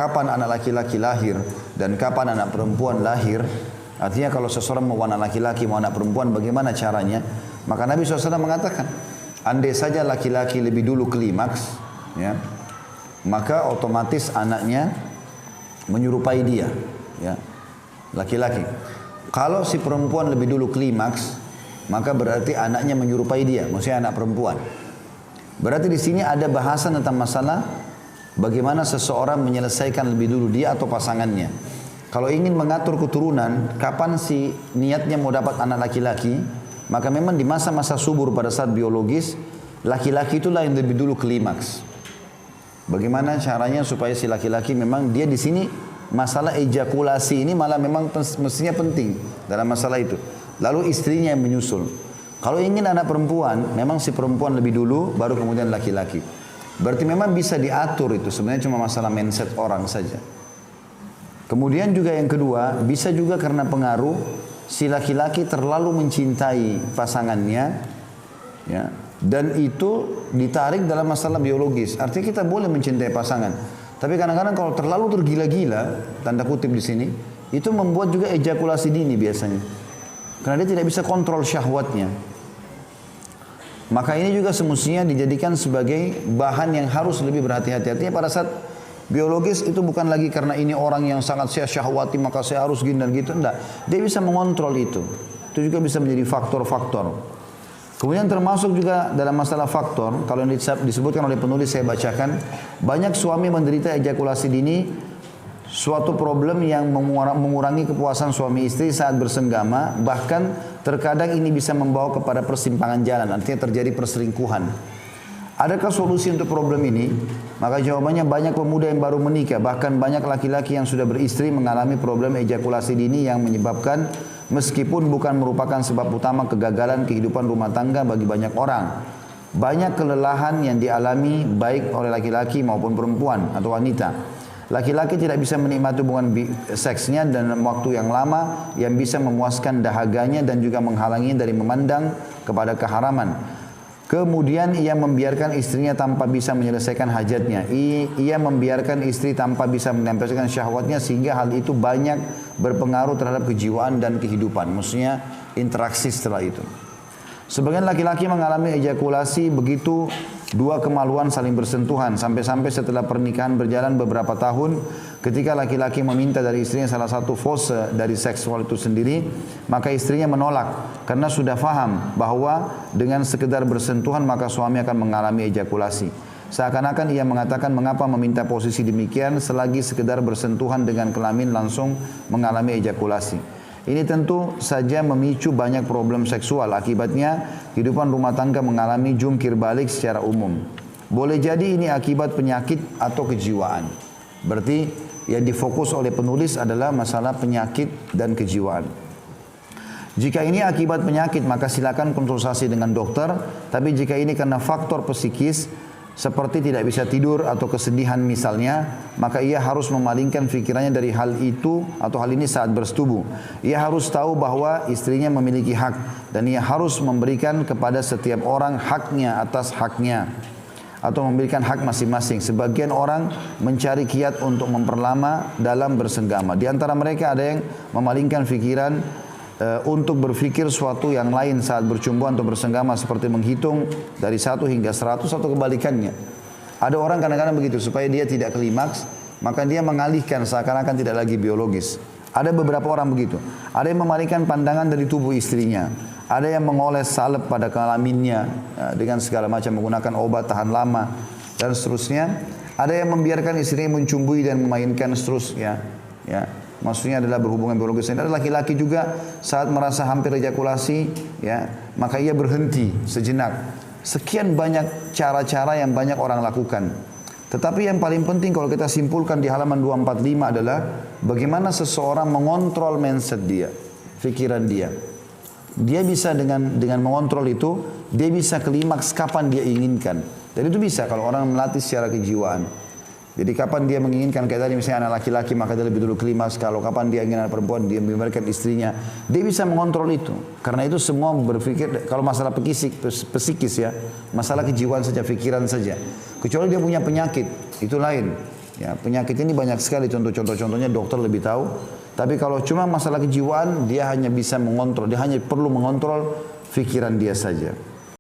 kapan anak laki-laki lahir dan kapan anak perempuan lahir, artinya kalau seseorang mau anak laki-laki, mau anak perempuan, bagaimana caranya? Maka Nabi SAW mengatakan, andai saja laki-laki lebih dulu klimaks, ya, maka otomatis anaknya menyerupai dia, ya, laki-laki. Kalau si perempuan lebih dulu klimaks, maka berarti anaknya menyerupai dia, maksudnya anak perempuan. Berarti di sini ada bahasan tentang masalah bagaimana seseorang menyelesaikan lebih dulu dia atau pasangannya. Kalau ingin mengatur keturunan, kapan si niatnya mau dapat anak laki-laki, maka memang di masa-masa subur pada saat biologis, laki-laki itulah yang lebih dulu klimaks. Bagaimana caranya supaya si laki-laki memang dia di sini masalah ejakulasi ini malah memang mestinya penting dalam masalah itu. Lalu istrinya yang menyusul. Kalau ingin anak perempuan, memang si perempuan lebih dulu, baru kemudian laki-laki. Berarti memang bisa diatur itu, sebenarnya cuma masalah mindset orang saja. Kemudian juga yang kedua, bisa juga karena pengaruh si laki-laki terlalu mencintai pasangannya, ya, dan itu ditarik dalam masalah biologis. Artinya kita boleh mencintai pasangan, tapi kadang-kadang kalau terlalu tergila-gila, tanda kutip di sini, itu membuat juga ejakulasi dini biasanya, karena dia tidak bisa kontrol syahwatnya. Maka ini juga semestinya dijadikan sebagai bahan yang harus lebih berhati-hati. Artinya pada saat biologis itu bukan lagi karena ini orang yang sangat saya syahwati maka saya harus gini dan gitu. Enggak. Dia bisa mengontrol itu. Itu juga bisa menjadi faktor-faktor. Kemudian termasuk juga dalam masalah faktor, kalau yang disebutkan oleh penulis saya bacakan, banyak suami menderita ejakulasi dini, suatu problem yang mengurangi kepuasan suami istri saat bersenggama, bahkan terkadang ini bisa membawa kepada persimpangan jalan, artinya terjadi perselingkuhan. Adakah solusi untuk problem ini? Maka jawabannya banyak pemuda yang baru menikah, bahkan banyak laki-laki yang sudah beristri mengalami problem ejakulasi dini yang menyebabkan, meskipun bukan merupakan sebab utama kegagalan kehidupan rumah tangga bagi banyak orang. Banyak kelelahan yang dialami baik oleh laki-laki maupun perempuan atau wanita. Laki-laki tidak bisa menikmati hubungan seksnya dalam waktu yang lama yang bisa memuaskan dahaganya dan juga menghalanginya dari memandang kepada keharaman. Kemudian ia membiarkan istrinya tanpa bisa menyelesaikan hajatnya. Ia membiarkan istri tanpa bisa menyelesaikan syahwatnya sehingga hal itu banyak berpengaruh terhadap kejiwaan dan kehidupan. Maksudnya interaksi setelah itu. Sebagian laki-laki mengalami ejakulasi begitu dua kemaluan saling bersentuhan sampai-sampai setelah pernikahan berjalan beberapa tahun, ketika laki-laki meminta dari istrinya salah satu fase dari seksual itu sendiri, maka istrinya menolak karena sudah faham bahwa dengan sekedar bersentuhan maka suami akan mengalami ejakulasi. Seakan-akan ia mengatakan mengapa meminta posisi demikian selagi sekedar bersentuhan dengan kelamin langsung mengalami ejakulasi. Ini tentu saja memicu banyak problem seksual. Akibatnya kehidupan rumah tangga mengalami jungkir balik secara umum. Boleh jadi ini akibat penyakit atau kejiwaan. Berarti yang difokus oleh penulis adalah masalah penyakit dan kejiwaan. Jika ini akibat penyakit maka silakan konsultasi dengan dokter. Tapi jika ini karena faktor psikis seperti tidak bisa tidur atau kesedihan misalnya, maka ia harus memalingkan pikirannya dari hal itu atau hal ini saat bersetubuh. Ia harus tahu bahwa istrinya memiliki hak dan ia harus memberikan kepada setiap orang haknya atas haknya atau memberikan hak masing-masing. Sebagian orang mencari kiat untuk memperlama dalam bersenggama. Di antara mereka ada yang memalingkan pikiran untuk berfikir suatu yang lain saat bercumbuan atau bersenggama, seperti menghitung dari 1 hingga 100 atau kebalikannya. Ada orang kadang-kadang begitu, supaya dia tidak klimaks, maka dia mengalihkan seakan-akan tidak lagi biologis. Ada beberapa orang begitu. Ada yang memalingkan pandangan dari tubuh istrinya. Ada yang mengoles salep pada kelaminnya dengan segala macam menggunakan obat tahan lama dan seterusnya. Ada yang membiarkan istrinya mencumbui dan memainkan seterusnya, ya. Maksudnya adalah berhubungan biologis. Ada laki-laki juga saat merasa hampir ejakulasi, ya, maka ia berhenti sejenak. Sekian banyak cara-cara yang banyak orang lakukan. Tetapi yang paling penting kalau kita simpulkan di halaman 245 adalah bagaimana seseorang mengontrol mindset dia, pikiran dia. Dia bisa dengan mengontrol itu, dia bisa klimaks kapan dia inginkan. Dan itu bisa kalau orang melatih secara kejiwaan. Jadi kapan dia menginginkan, kayak tadi misalnya anak laki-laki maka dia lebih dulu klimaks. Kalau kapan dia ingin anak perempuan, dia membiarkan istrinya. Dia bisa mengontrol itu. Karena itu semua berpikir, kalau masalah psikis ya, masalah kejiwaan saja, pikiran saja. Kecuali dia punya penyakit, itu lain. Ya, penyakit ini banyak sekali contohnya dokter lebih tahu. Tapi kalau cuma masalah kejiwaan, dia hanya bisa mengontrol, dia hanya perlu mengontrol pikiran dia saja.